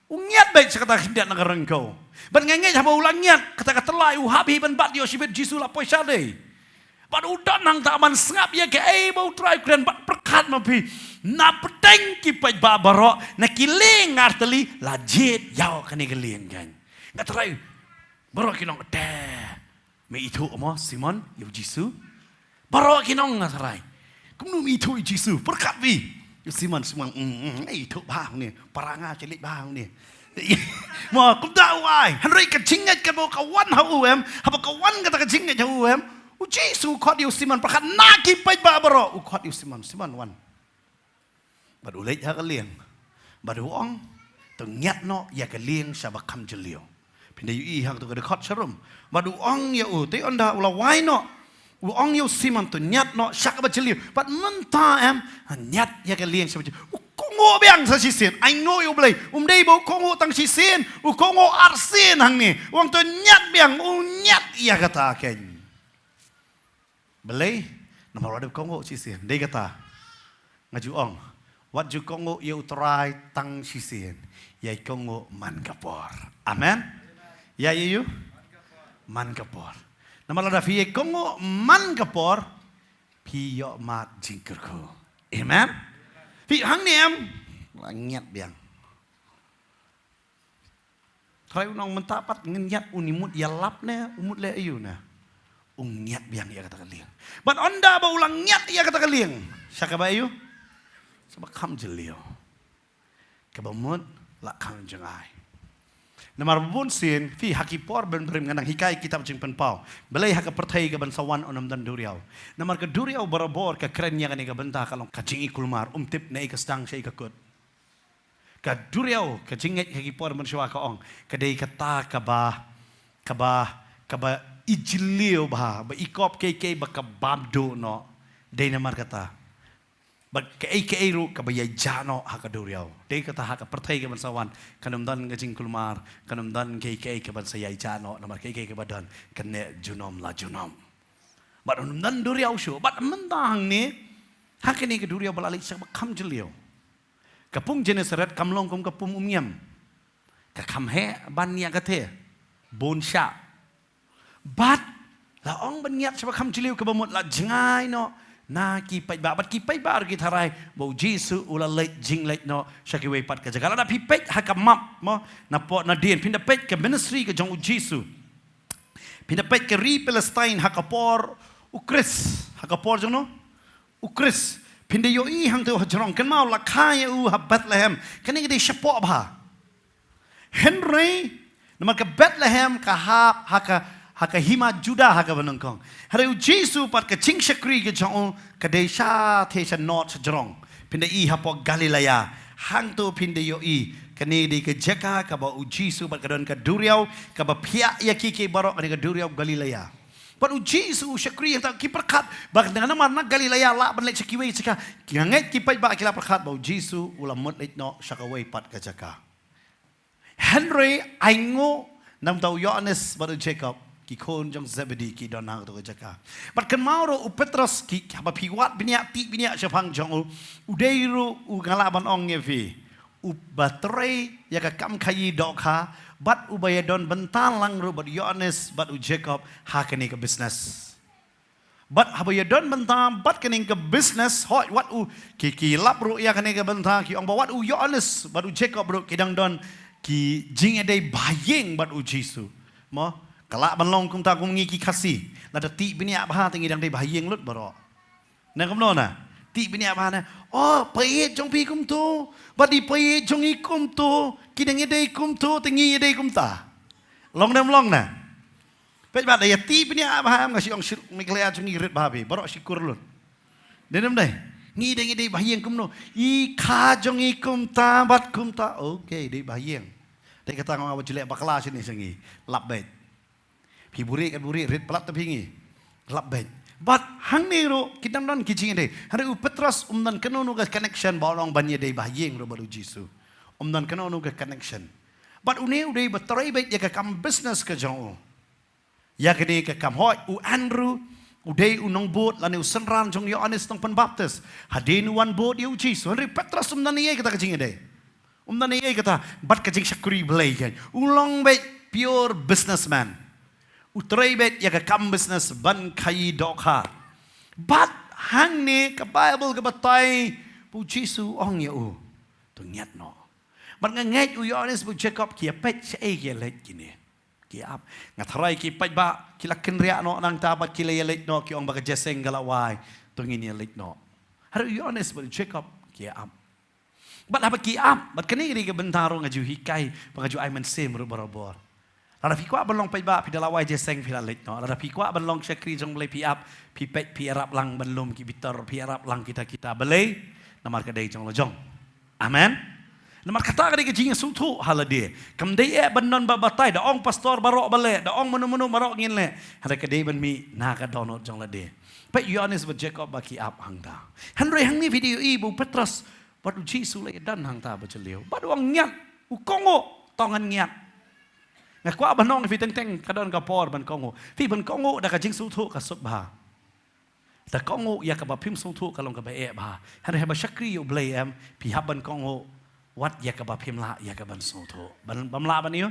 u nget be sakata hindat na kareng ko ban nget haba ulang nget kata telai u habi ban bat yo sibet Jesus la poisa dei But udah nang taman sengap ya ke bau try keren bat perkat mapi na peteng ki pai babaro na kiling ngarteli lajit yau kani gelien kan ngat try baro kinong te me itu mo Simon yu Jisu baro kinong ngat try kumnu mi itu Jisu perkat bi yu Simon itu bang ni paranga celik bang ni mo kum da wai hanrei ka cingat ka bo kawan hau haba kawan kata ka cingat hau Jesus khot yu Simon perkat naki pai babaro khot yu Simon wan badu leit ha ka lieng badu ong tu nyat no ya ka lieng sa bakam jelio pinde yu i hang tu ka khot sharum badu ong ya u te onda ula wai no u ong yu Simon tu nyat no sak ba jelio pat menta nyat ya ka lieng sa kongo biang sa sisen I know you blay dei bo kongo tang sisen u kongo arsin hang ni wong tu nyat biang nyat ya kata ken Belai, nama orang Kongo sisian. Dia kata, ngajuong, wat ju Kongo ia uterai tang sisian, yai Kongo man kapor. Amen. Ya you, man kapor. Nama orang fi Kongo man kapor, pi yo mat jingkerku. Amen. Fi hang ni langit biang. Try unang mentapat ngenyat unimut ya lapne umut le ayu na. Nyat biang ia kata kalian. But onda ba ulang nyat ia kata kalian. Siapa bayu? Sebab kam jelio. Kebamut lak kam jengai. Namar bun sin fi hakipor ben brim nganang hikai kitab jing penpau. Belai hak pertai ke bansawan onam dan duriau. Namar ke duriau barabor ke kerennya kan ika benta kalong kacing ikulmar tip na ika stang siya ikakut. Ka duriau ke jinget hakipor ben siwa ka ong. Kadai kata kaba ijilio bah ikop keke bakababdo no day namar kata bak kei ru kabaya jano hakaduriao day kata haka pertai ke bansawan kanumdan ngajing kulmar kanumdan kei ke bansayai jano namar kei ke badan kene junom la junom bat unumdan duriao shu bat mentang ni hakini ke duriao balalik sak kam jelio kapung jeneseret kamlong kum kapum umyam ka kamhe ban nya kate bonsha But la ong banyat sebab kam ciliu ke bamut la jengai no na ki pai ba bat ki pai ba ki tharai bo Jesu ula leit jing leit no shaki wei pat ka jaga na pi pet ha ka map mo na po na dien pinda pet ka ministry ka jong Jesu pinda pet ka ri Palestine ha ka por u Chris ha ka por jong no u Chris pinda yo I hang tu ha jong kan mau la kha u ha Bethlehem kan ni de shapo ba Henry nama ka Bethlehem ka haka hima Juda haka banangkong. Hari u Jesu pat ka ching shakri ke jong ka desha thesha north jrong. Pinda I hapo Galilea. Hang tu pinda yo I kani di ke jaka ka ba u Jesu pat ka don ka duriau ka ba pia ya ki barok ka duriau Galilea. Pat u Jesu shakri ta ki perkat ba dengan nama nak Galilea la ban lek shakiwe sika. Ki nget ki pai ba kila perkat ba u Jesu ula mot lek no shakawai pat ka jaka. Henry aingo nam tau Yohanes baru Jacob ki kon jong Zebedee ki donang tu jaka. But kan mauro u Petrus ki apa piwat binia ti binia syapang jong u deiru u ngalaban ong ngevi u batre ya ka kam khayi dokha bat u bayadon bentan lang ru bat Yohanes bat u Jacob ha kani ke business. Bat habayadon bentan bat kani ke business hot wat u ki lap ru ya kani ke bentan ki ong bawat u Yohanes bat u Jacob ru kidang don ki jing ada bayeng bat u Jesu mo kalak ban long kum ta kum ngi ki khasi la ti bini abha tingi dang dei bayeng lut baro na kum no na ti bini abha na oh pai jong pi kum tu bat di pai jong I kum tu ki dang dei kum tu tingi dei kum ta long na pe bat ya ti bini abha ngasi ong mi klea jong I rit ba bi baro syukur lut denam dai ngi dei bayeng kum no I kha jong I kum ta bat kum ta okay dei bayeng dei kata ngau ba jelek bakla sini sengi lap bet pi buri kan buri rit pelat tepingi lap bet but hang ni ro kita don kijing dei hari u Petrus dan kenono ga connection ba orang banye dei bayeng ro baru Jesu dan kenono ga connection but uneu dei batrai bet ya ka kam business ka jong ya ka dei ka kam hoi u Andrew udai unong boat lani usenran jong Yohanes tong Pembaptis hadin wan boat yu Jesu hari Petrus dan ye kata kijing dei dan ye kata bat kijing syakuri belai kan ulong bet pure businessman utrai bet ya ka kam business ban khai dokha bat hang ne ka Bible ka batai pu Jesu ong ya u tu nyat no ban ngai u Yohanes bu Jacob ki pet sei ki let kini ki ap ngatharai ki pet ba ki lakin ria no nang ta bat ki le let no ki ong ba ka jeseng galawai tu ngini let no har Yohanes bu Jacob ki ap bat apa ki ap bat kani ri ka bentaro ngaju hikai pangaju ai men sem ru barabor Lada pikwa ban long pai ba pi dalawai jeseng pi lalit no. Lada pikwa ban long syakri jong belai pi ap pi pet pi arab lang ban lum ki bitar pi arab lang kita belai namar kadai jong lo jong. Amen. Namar kata kadai ke jing sutu halade. Kam dei ban non ba batai da ong pastor barok bale da ong menu barok ngin le. Hada kadai ban mi na ka donot jong lade. Pet Yohanes ba Jacob ba ki ap hang da. Henry hang ni video I bu Petrus badu Jesu le dan hang ta ba cheleu. Badu ang nyat u kongo tongan nyat. Ngak kwa banong fi teng kadon ka por ban kongo fi ban kongo da ka jing su thu ka sut ba da kongo ya ka ba phim su thu ka long ka ba e ba han ha ba shakri yo blay am pi hab ban kongo wat ya ka ba phim la ya ka ban su thu ban bam la ban yo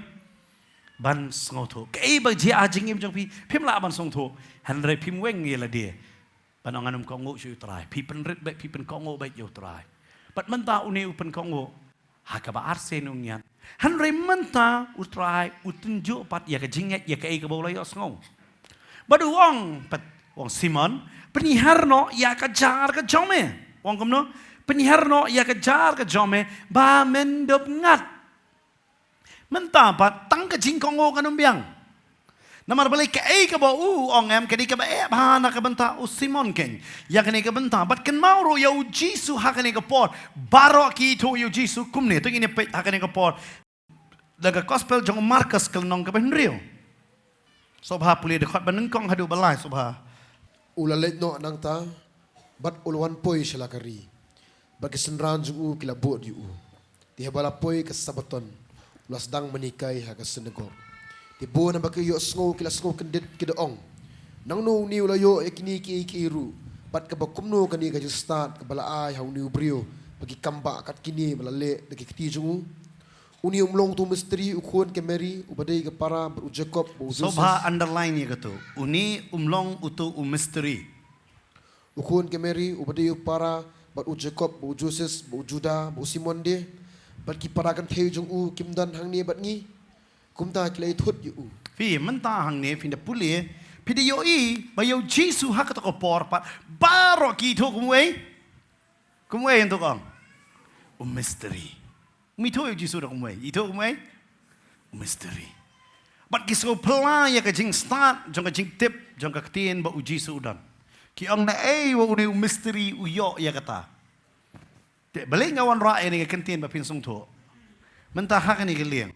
ban su thu ka e ba ji a jing im jong pi phim la ban su thu han re phim weng ye la de ban ong anum kongo shu trai pi pen rit ba pi pen kongo ba yo trai pat man ta uni u pen kongo ha ka ba arsen ung yan han rementa utrai utunjuk pat ya ke jinget ya ke e ke bolai osngong badu wong pat wong Simon peniharno ya ke jar ke jome wong komno peniharno ya ke jar ke jome ba mendop ngat menta pat tang ke jingkongo kanum biang namar balai ke e ke ba ong em ke di ke ba e ba na ke benta u Simon ken ya ke ne ke benta bat ken mauro ya u Jesu ha ke ne ke por baro ki to u Jesu kumne to ini pe ha ke ne ke por daga gospel jong Markus kelnong ke benrio sobha puli de khot banung kong hadu balai sobha ula let no nang ta bat ulwan poi shalakari bagi senran jung u kila bod yu ti habala poi ke sabaton ulas dang menikai ha ke senegor ti bo na bagi yo sngo kila sngo kendet kidaong nang no ni ula yo ekini ki ru bat ke bakumno kani ka start ke bala ai hau ni brio bagi kamba kat kini balale de ki jung uni umlong tu misteri ukun ke Mary ubadai ke para u Jacob u sobha underline ye gato uni umlong utu misteri ukun ke Mary ubadi para bat u Jacob bu Joseph bu Judah bu Simon dia bat ki para kan theu jong u kim dan hang ni bat ngi kumta klei thut yu u Vì mình ta hàng này, vì nó bù lìa. Vì điều ý, bà yêu Jesus hả cái tao có bò bà. Bà rõ kỳ thuộc cũng ấy. Cũng ấy anh thuộc không? Mystery. Mình thuộc yêu Jesus đó cũng ấy. Ý thuộc cũng ấy. Mystery. But cái số play cái chính start, trong cái chính tip, trong cái tiền bà u Jesus đó. Khi ông này ấy, bà u này mystery u yo ya kata. Balik ngawan ra ini cái tiền bà pin sung thuộc. Mình ta hả cái này cái liền.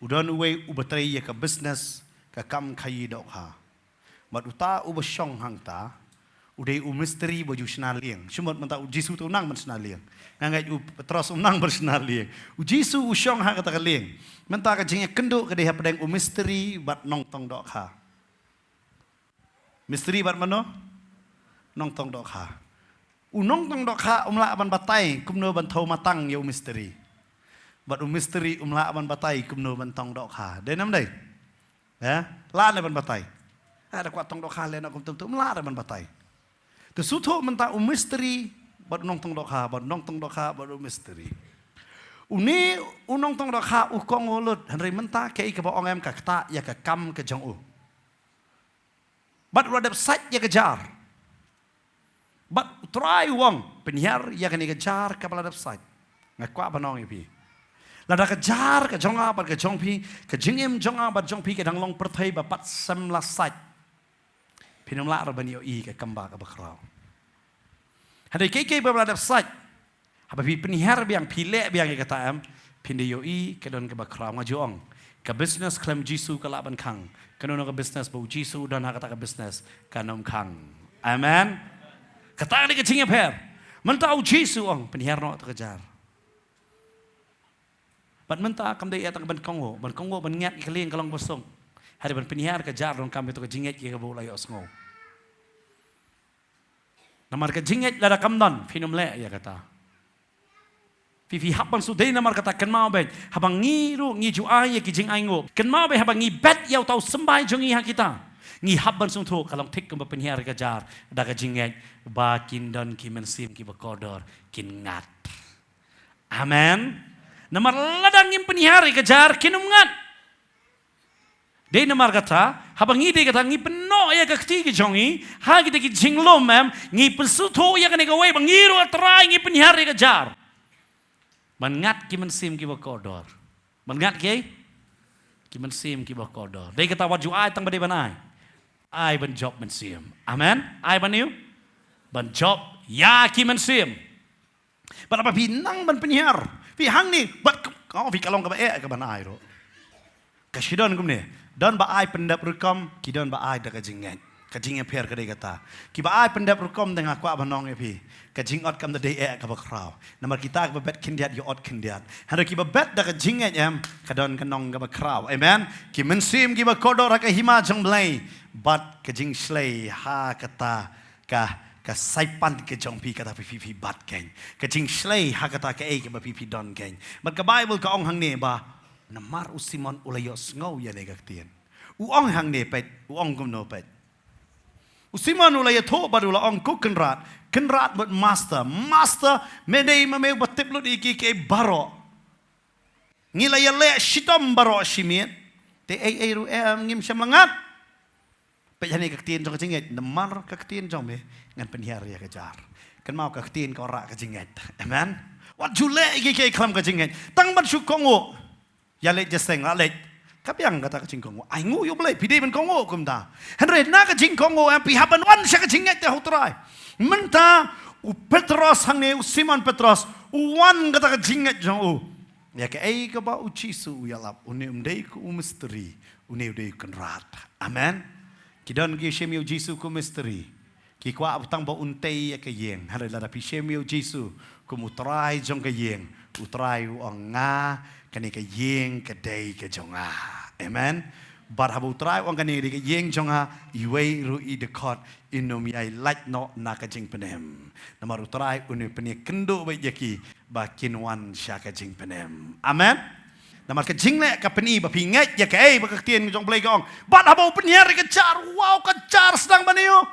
Udan uwe ubatray ya ka business ka kam khayi dok ha. Mat uta ubashong hang ta. Uday mystery baju snalieng. Shumot manta Jisu tu nang man snalieng. Ngangai Petros nang ber snalieng. Jisu ushong ha kata kalieng. Manta ka jingya kendo ka deha padang mystery bat nong tong dok ha. Mystery bat mano? Nong tong dok ha. Unong tong dok ha umla ban batay kumno ban thau matang yo mystery. But mystery umla ban batay kumno ban tong dok ha. Đây năm đây. Ya, la ne ban batay. Ada kuat tong dok ha le na kum tum umla ban batay. Tu sutho menta mystery but nong tong dok ha, but nong tong dok ha but mystery. Uni unong tong dok ha ukong olut henry menta ke ke ba ong em ka ta ya ka kam ke jong u. But radap sat ya ke jar. But try wong penyiar ya ke ni ke jar ka radap sat. Ngakwa banong ipi. Lada kejar ke jonga bat ke jongpi ke jingim jonga bat jongpi ke danglong perthai bapat semla sat pinum la raban yo i ke kamba ke bakrau hadai ke babladap sat haba pi penihar biang pile biang ke kata am pinde yo i ke don ke bakrau ngajong ke business klem Jisu ke laban khang ke no ke business bu Jisu dan ha kata ke business kanom khang amen kata ni ke jingim per mentau Jisu ong penihar no kejar. Bat menta kam dei atang ban kongo ban ngat kalieng kalong bosong. Hari ban penihar ke jar dong kam itu ke jinget ke bola yo sngo. Namar ke jinget lada kam don finum le ya kata. Fifi habang su dei namar kata ken mau ben habang ngi ru ngi ju ai ke jing ai ngo. Ken mau be habang ngi bet yau tau sembai jongi ha kita. Ngi habang sung tho kalong tik kam penihar ke jar da ke jinget ba kin don ki men sim ki ba kodor kin ngat. Amen. Namar ladang yang penihari kejar kinum ngat. Dia namar kata, habang ngi dia kata ngi peno ya ke ketiga jongi, ha kita ki jinglom mem, ngi pesuto ya kene gawe bang ngiru atrai ngi penihari kejar. Man ngat ki mensim ki bakodor. Man ngat ki mensim ki bakodor. Dia kata waju ai tang bade banai. Ai ban job mensim. Amen. Ai ban you? Ban job ya ki mensim. Berapa binang ban penihar. Vì hang ni bat có vì kalong ka ba e ka ban ai ro ka shidon kum ne don ba ai pendap rukom ki don ba ai da ka jinget per ka de kata ki ba ai pendap rukom tengah kwa banong e pi ka jingot kam da de e ka ba kraw namar kita ka bet kindiat yo ot kindiat hando ki ba bet da ka jinget em ka don ka nong ka ba kraw amen ki mensim ki ba kodor ka hima jong blai bat ka jing slay ha kata ka saipan ke jong pi kata pi bat keng ke jing slay ha kata ke ke ba pi don keng but ka bible ka ong hang ne ba namar usimon ulayo sngo ya ne gak tien u ong hang ne pet u ong gum no pet usimon ulayo tho ba ula ong ku kenrat but master me dei ma me batip lu di ke baro ngila ya le shitom baro shimien te ai ru ngim sham langat pejani kaktin jong jinget namar kaktin jong be ngan penihar ya kejar kan mau kaktin ka ora ka jinget amen wat jule ke klam ka jinget tang ban su kongo ya le jeseng la le kapiang kata ka jing kongo ai ngu yo ble pide ban kongo kum da henre na ka jing kongo pi haban wan sha ka jinget te hotrai menta u Petros hang ne u Simon Petros u wan kata ka jinget jong u ya ke ai ka ba u Jisu ya lap u ne umdei ku mystery u ne dei kan rat amen kidon gi shemio Jisu ku mystery ki kwa utang ba untay ya ke yeng hare la pi shemio Jisu ku mutrai jong ke yeng utrai ong nga kani ke yeng ke dei ke jonga amen bar habu utrai ong kani ke yeng jonga iwei ru I de kot inom yai lait no na ka jing penem namar utrai uni peni kendo ba yaki ba kinwan sha ka jing penem amen namar ke jing le ka peni ba pinget ya ke ba ka tien jong play gong bat habu penyer ke jar wow ke jar sedang baniu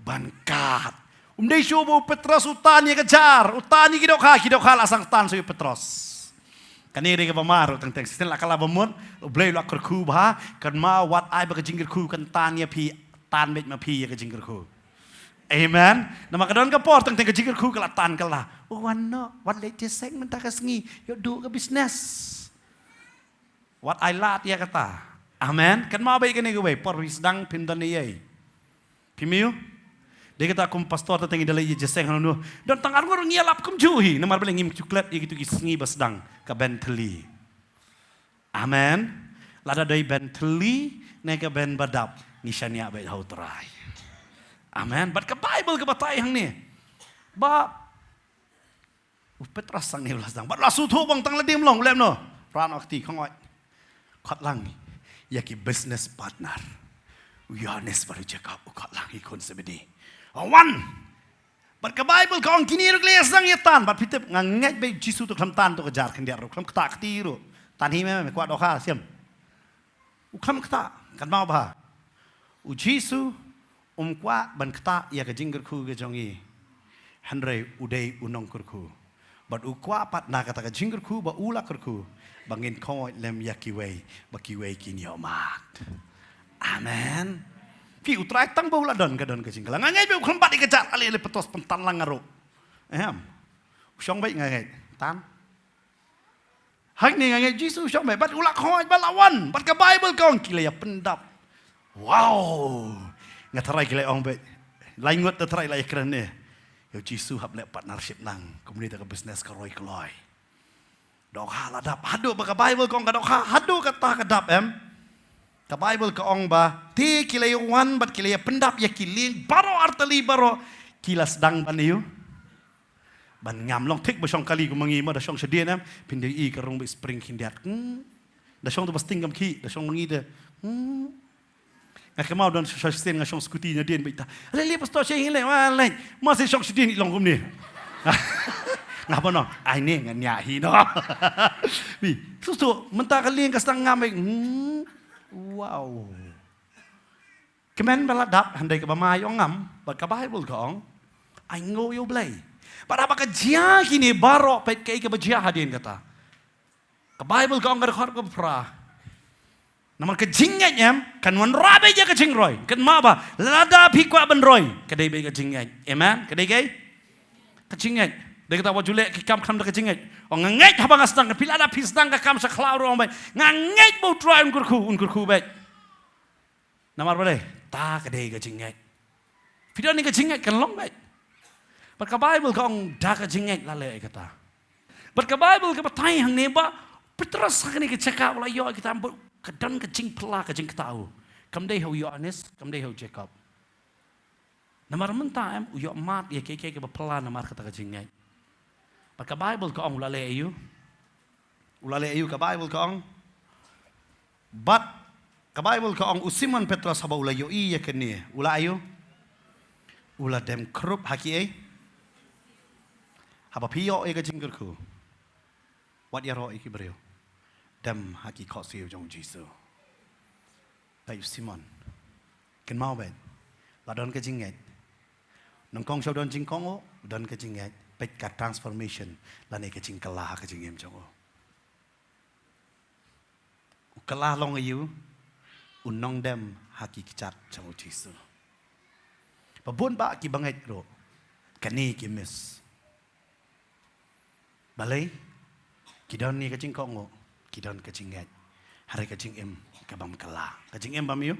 bankat Umday subo Petros utani kejar, utani kidokha lasang tan suyo Petros. Kaniri ka pamaro tang sistem la kala bamon, ublay la kerku bah, kan ma wat ai ba kajing kerku kan tan ya pi tan met ma pi ya kajing kerku. Amen. Nama kadon ka por tang kajing kerku kala tan kala. Oh wanno, wat le jesek men tak sengi, yo du ke bisnes. Wat ai lat ya kata. Amen. Kan ma baik ni gue por sedang pindan ye. Pimiu. Dia kata kum pastor tatang idalai ye jeseng hanu. Dan tangan ngor ngialap kum juhi. Namar bele ngim cuklat ye gitu sengi basdang ka Bentley. Amen. Lada dai Bentley ne ka ben badap ngisania bai hau trai. Amen. Bat ka Bible ka batai hang ni. Ba Petras sang ni ulas dang. Bat lasu thu bang tang ladim long lem no. Ran akti khongoi. Khat lang yaki business partner. Uyanes baru cakap ukat lang ikon sebedi. One. But ka Bible ka ang kiniro klias sang yatan. But pitip nganget bay Jisu tu klam tan tu kejar kendia ro klam kata ketiru. Tan hi me kuat doka siam. U klam kata kan mau bah. U Jisu kuat ban kata ya ka jingger ku ke jongi. Henry udai unong kurku. But u kuat pat na kata ka jingger ku ba ula kurku. Bangin koi lem yakiway bakiway kinyomat. Amen. Pi utrai tang baula don ka jingkala. Ngangai be ukhan bat ikejat ali Petos pentan lang ngaro. Usyong baik ngangai tan. Hak ni ngangai Jisu usyong baik bat ulak khoi balawan. Bat ka Bible kong kila ya pendap. Wow. Ngatarai kila ong baik. Lain ngot tarai la ikran ni. Yo Jisu hab le partnership nang komuniti ka business ka roy kloy. Dok haladap hadu ba ka Bible kong ka dok hadu kata kadap Ka Bible ka ong ba ti kilay wan bat kilay pendap ya kiling baro artali baro kilas dang baniyo ban ngam long tik ba syong kali ko mangi ma da syong sedien pindi I karong ba spring hindiat da syong tu basting kam ki da syong mangi de ngakemau don syong nga syong skuti nya dien ba ita le pastor syeng le wala masih syong sedien ilong kum ni ngapa no ai ne nganya hi no bi susu mentah kali ka stang ngam wow. Kemen baladap handai ka bamay ong ngam, bat ka Bible kong, ay ngoyo blay. Para ba ka jia kini baro pet kay ka ba jia hadin kata. Ka Bible kong ka rekord ko pra. Naman ka jingat yam, kan wan rabe ja ka jingroy. Kan ma ba, lada pikwa benroy. Kadai ba ka jingat. Amen? Kadai kay? Ka jingat. Dia kata wajule ki kam kam ka jingat. O ngait habang asdang ka pilada pisdang ka kam sa klauro ong bay. Ngait bo try unkurku bay. Namar ba ta kadai ka jingat. Pidan ni ka jingat kan long bay. But ka Bible ka ong da ka jingat lale kata. But ka Bible ka patay hang ni ba Petros ka ni ka cakap wala yo kita ambut kadan ka jing pela ka jing ketau. Kam dai ho Yohanes, kam dai ho Jacob. Namar menta uyo mat ya ke ba pela namar kata ka jingat. Ka Bible ka ong ulale ayu ka Bible ka ong but ka Bible ka ong usiman Petros haba ulayo iya kani ula ayu ula dem krup haki haba piyo ka jingger ku wat ya ro ki breu dem haki ko siu jong Jisu tayu Simon ken mau ben la don ka jinget nong kong shau don jing kong o don ka jinget pet ka transformation la ne ka jing kala ka jing em jong o kala long ayu unong dem haki kichat jong Jisu babon ba ki banget ro kani ki miss balai kidon ni ka jing kong o kidon ka jing ngat hari ka jing em ka bam kala ka jing em bam yu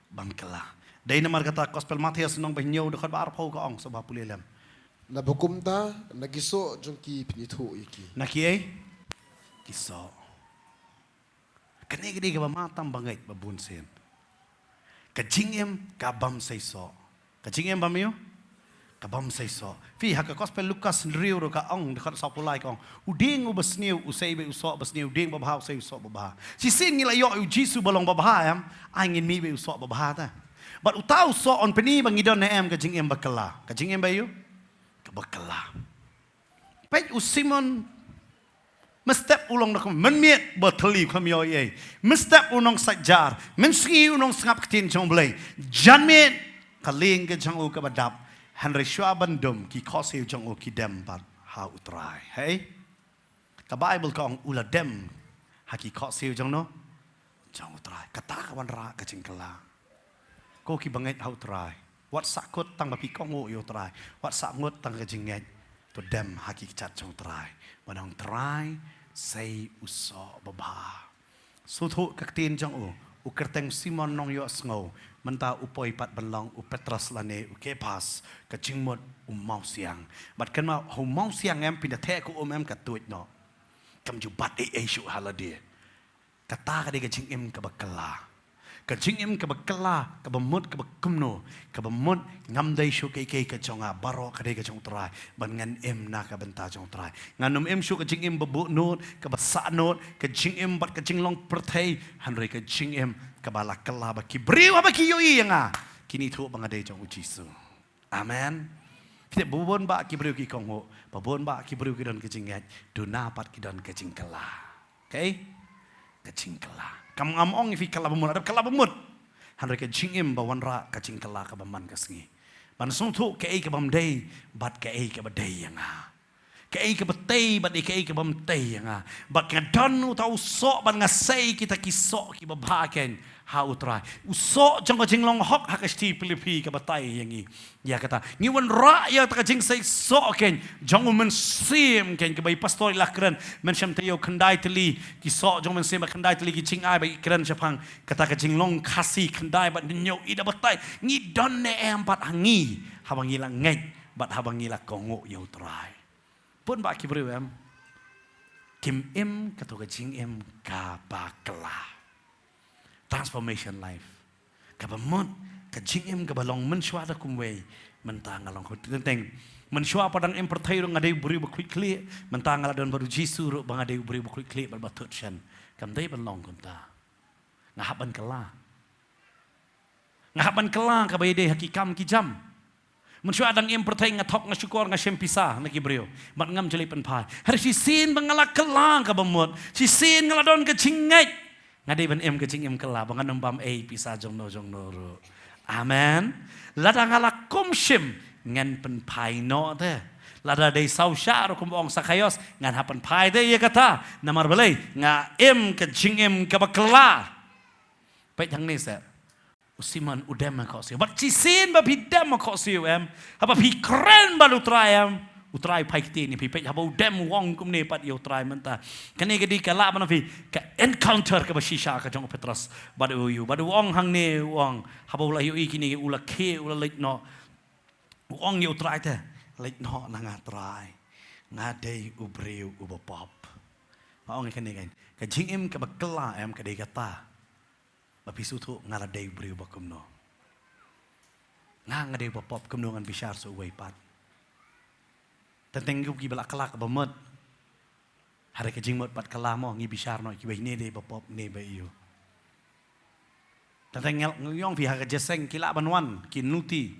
bam kala dai namar kata gospel Matius nong banyo dekat ba arpau ka ong sabah pulilem Na bukum ta nagiso jong ki pinithu iki. Naki kiso. Kani gidi ka ba matam bangait babun sen. Kajingem kabam saiso. Kajingem bamiyo? Kabam saiso. Fi haka gospel Lukas riu ro ka ong dekat sapulai ka ong. Uding ubasniu usai be usok basniu ding babha usai usok babha. Si sin ngila yo Jisu balong babha angin mi be usok babha ta. But utau so on peni bangidon na kajingem bakala. Kajingem bayu? Bakala. Pej usimon mestep ulong nak menmiet berteli kami oyai. Mestep unong sajar, menski unong sangap ketin jong belai. Janmiet kaling ke jang u ke badap. Henry Shua bandum ki khoseu jong o ki dem bat ha utrai. Hey. Ka Bible kong ula dem haki khoseu jong no. Jong utrai. Kata kawan ra ka jingkala. Ko ki banget ha utrai. Wat sakut tang bapi kong o yo utrai. Wat sakut tang ka jinget. To dem haki chat jong utrai. Wanang trai say uso baba. So thu kaktin jong o. Ukerteng Simon nong yo sngo. Menta upoi pat benlong u Petrus lane u kepas ka jingmot mau siang. Bat kan ma ho mau siang em pinda the ku em ka tuit no. Kam ju bat e shu halade. Kata ka de ka jing em ka bakala. Ka jing em ka bakala ka bamut ka bakumno ka bamut ngam dai shu ke ka jonga baro ka de ka jong trai ban ngan em na ka benta jong trai. Nganum em shu ka jing em babu not ka basa not ka jing em bat ka jing long perthei hanre ka jing em kabala kala ba kibriu ba kiyoi nga kini thu bangade jong ujisu. Amen. Kita bubon ba kibriu ki kongho babon ba kibriu ki don kejingat duna pat ki don kejing kala. Okay? Kejing kala. Kam ngamong fi kala bamut ada kala bamut. Hanre ka jingim ba wanra kejing kala ka baman kasngi. Ban sung thu ke ka bamdei bat ke ka badei nga. Ke ka batei bat ke ka bamtei nga. Bat ka don tau so ban ngasai kita kisok ki babaken ha utrai. Usok jang ka jinglong hok ha ka sti pilipi ka batai yangi. Ya kata ngi wan ra ya ta ka jing sai so ken jang men sim ken ka bai pastor lakran men sham tayo khandai tli ki so jang men sim khandai tli ki jing ai bai kran chapang kata ka jinglong khasi khandai bat nyo ida batai ngi don ne em bat hangi habangi la ngai bat habangi la kongo ya utrai. Pun ba ki bru em kim em ka to ka jing em ka bakla. Transformation life. Kabamot, kajing em kabalong mensyua da kumway, mentang along tenteng. Mensyua padang em pertai rong adai beri bakui kli, mentang ala dan baru Jisu ro bang adai beri bakui kli berbatut shen. Kam dai balong kunta. Ngahaban kala. Ngahaban kala kabay dai hakikam kijam. Mensyua adang em pertai ngatok ngasyukor ngasem pisah naki brio. Mat ngam jeli penpai. Hari si sin bangala kala kabamot. Si sin ngaladon kajingai. Ngadai ban em kecing em kela bangan nembam pisah jong no ro. Amen. Lada ngala komshim ngan pen pai no te. Lada dei sau sya ro kumbong sakayos ngan hapan pai te ye kata namar balai nga em kecing em kabakela. Pai thang ni sa. Usiman udem ko siu. Bat cisin ba bidam ko siu em. Haba pi kren balu try em. Utrai pai kiti ni pipet haba udem wong kum ne pat yo try menta kane gedi kala mana fi ka encounter ka bashisha ka jong Petrus badu yu badu wong hang ne wong haba ula yu ikini ula ke ula leit no wong yo try te leit no na nga try ngade ubreu ubopop maong kane kan ka jing em ka bakla em ka de kata bapisu thu ngala de ubreu bakum no ngade ubopop kum no ngan bishar so way pat tenteng gu ki balak kelak bamut hari ka jingmot pat kala mo ngi bishar no ki ne de bapop ne ba iyo tenteng ngong fi ha ka jeseng kila banwan ki nuti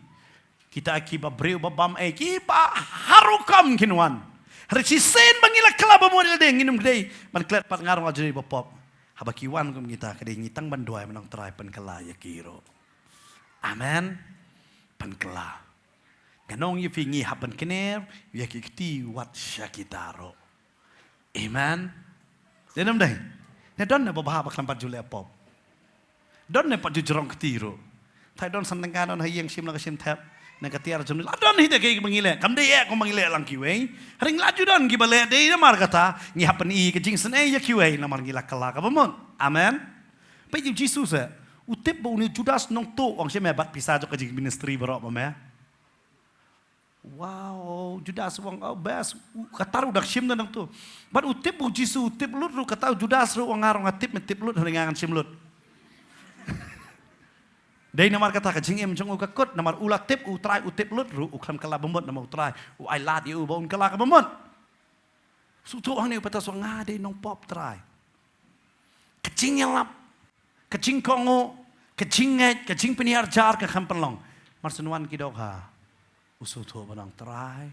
kita ki ba breu babam ki ba harukam kinwan hari si sen bangila kala bamut de nginum gede man klet pat ngarong ajri bapop haba kiwan kum kita kede ngitang banduai menang trai pen kala ya kiro. Amen. Pen kala ganong yu fingi hapan kener ya kiti wat syakitaro. Amen. Denam dai. Ne don ne babaha baklam pat jule pop. Don ne pat jurong ketiro. Thai don sandang don hayeng sim la sim thap. Ne katiar jumni. Don hide ke mangile. Kam dei ko mangile lang kiwe. Ring laju don ki bale dei na mar kata ngi hapan i ke jing sen ya kiwe na mar ngila kala ka bamon. Amen. Pa yu Jesus utip bo ni Judas nong to wang syeme bat pisah jo ke jing ministry barok mame. Wow, Judas wang best kataru dak sim nang tu. Bat utip bu Jisu utip lut ru kata Judas ru wang ngarong atip metip lut haringan sim lut. Dei namar kata ka jing em jong ka kot namar ula tip utrai utip lut ru uklam kala bemot namar utrai u ai lat yu bon kala ka bemot. Su tu ang ne patas wang ngade nong pop trai. Kecing yang lap. Kecing kongo, kecing nget, kecing peniar jar ka kampenlong. Mar senuan ki dok ha. Usuto banang try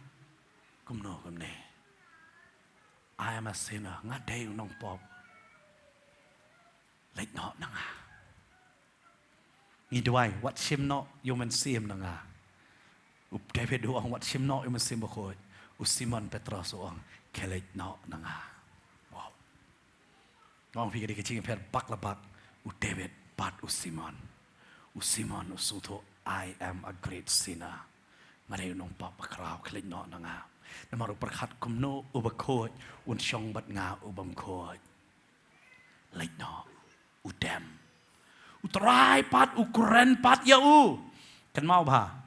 kumno kumne I am a sinner ngadai nong pop leit no nanga ni duai wat sim no human sim nanga David uang wat sim no iman sim bakoi. Simon Petrus uang kelet no nanga. Wow. Ngong pikir di kecing per bak lebak. David pat Simon. Simon usuto I am a great sinner. Mari nong pap bakrau kelet no nanga. Namaru perkat kumno ubakoi shong bat nga ubam koi. Leit no udem. Utrai pat ukuren pat ya Kan mau ba?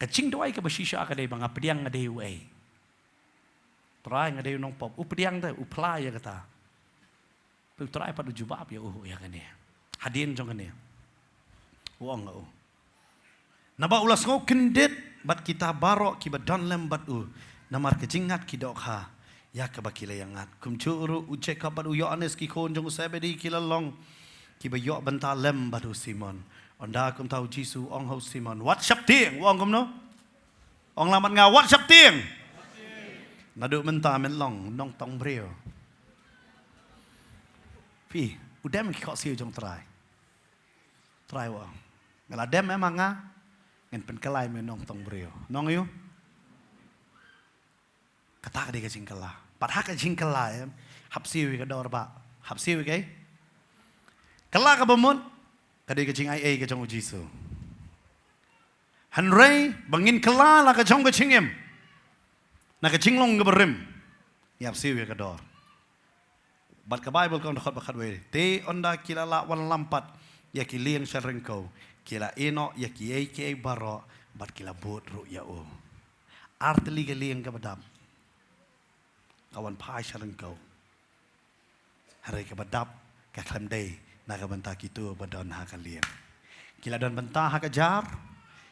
Kacing doai ke bersisha ke dia bang apediang ngade uai. Try ngade nong pop. Upediang tu uplai ya kata. Tu try pada jubab ya ya kan ni. Hadin jong kan ni. Uang ngau. Naba ulas ngau kendet bat kita barok ki badan lembat namar kecingat ki dok ha. Ya ke bakile yangat. Kumcuru ucek kabat Yohanes ki kon jong sebedi kilalong. Ki bayok bentar lembat Simon. Onda kum tahu Jisu ong ho Simon. Wat sap tieng wong kum no. Ong lamat nga wat sap tieng. Nadu menta men long nong tong brio. Pi, udem ki kok siu jong try. Try wong. Ngala dem memang nga ngen pen kelai men nong tong brio. Nong yu. Kata dia ke jingkala. Pat hak ke jingkala hap siu ke dor ba. Hap siu ke. Kala ka bamon. Kadai kecing ai ke jong Jisu. Hanrei bangin kela la ke jong kecing em. Na kecing long ke berim. Yap siu ke dor. Bat ke Bible kau dekat bakat we. Te onda kila la wan lampat ya kiliang serengkau. Kila eno ya ki baro bat kila bot ru ya Arteli ke liang ke badam. Kawan pai serengkau. Hari ke badap ke klem day. Naga bentah kitu badan ha kalian. Kila dan bentah ha kejar.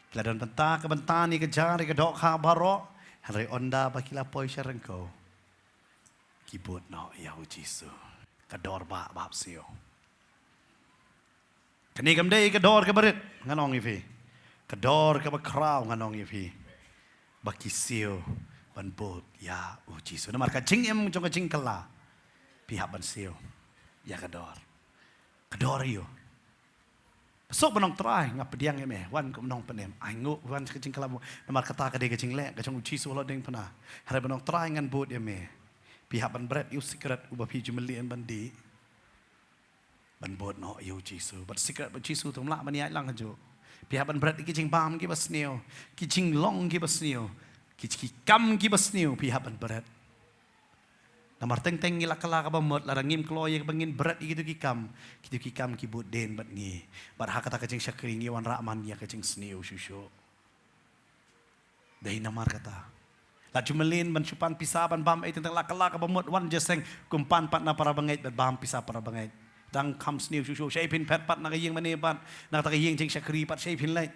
Kila dan bentah ke bentah ni kejar ke dok ha baro. Hari onda ba kila poi serengko. Kibut no ya Jisu. Kador ba bab sio. Kani kamdei kador ke berit nganong ifi. Kador ke bakrau nganong ifi. Baki sio ban bot ya Jisu. Namar ka jing em jong ka jing kala. Pihak ban sio. Ya kador. Kador yo. Besok menong try ngap pediang eme wan ko menong penem. Ai ngu wan kecing kalamu namar kata ka de kecing lek ka jong Jisu lo ding pena. Hari menong try ngan bot eme. Pihak ban bread you secret uba pi jumelian bandi. Ban bot no yo Jisu. But secret ban Jisu tum la mani ai lang jo. Pihak ban bread kecing bam ki basneo. Kecing long ki basneo. Kecing kam ki basneo pihak ban bread. Namar teng-teng ngila kala ka bamot larangim kloye bangin berat gitu kikam kibut den bat ngi bar hakata kacing syakring wan rahman ya kacing sniu syusyo dai namar kata la jumelin ban supan pisaban bam ai tentang la kala ka bamot wan jeseng kumpan pat na para bangait bat bam pisa para bangait dang kam sniu syusyo syai pin pet pat na kayeng mane ban na ta kayeng jing syakri pat syai pin lai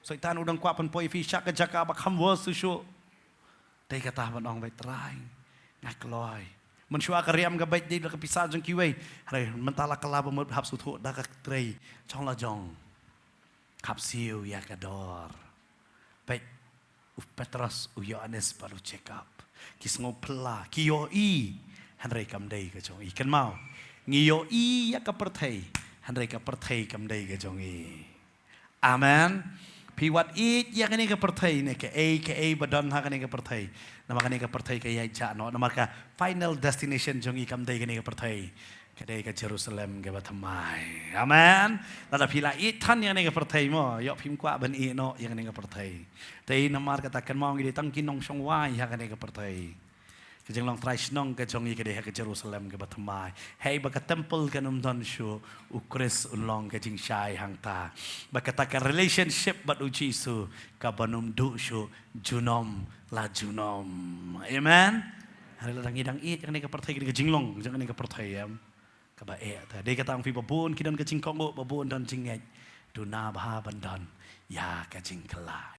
soitan udang kwa pan poi fi syak ka jaka ba kham wo syusyo dai kata ban ong bai trai ngakloi mensyua kariam ga baik di la kapisa jong kiwei hari mentala kala bamut hap suthu da ka trei chong la jong kap siu ya kador baik Petrus Yohanes baru check up kis ngopla kiyo hanrei kam dei ka jong kan mau ngiyo ya ka perthei hanrei ka perthei kam dei ka jong amen piwat ya kani ka perthei ne ke badan ha kani ka perthei nama kani ka perthei ka ya ja no nama ka final destination jong kam dei kani ka perthei kadai ka Jerusalem ke batamai amen lada pila tan yang ni ka perthei mo yo phim kwa ban no yang ni ka perthei tei namar katakan mau ngi tang kinong song wai ha kani ka perthei kejeng long trai snong ke jong ke deh ke Jerusalem ke batamai hei ba ka temple kan don shu ukris unlong ke jing shai hang ta ba kata ka relationship bat Jisu ka banum du shu junom la junom amen hari ladang idang yang ni ka perthei ke jing long jang ni ka perthei ka ba ta de kata ang fi babun kidan ke jing kong babun dan jing ngai du na ba bandan ya ka jing kala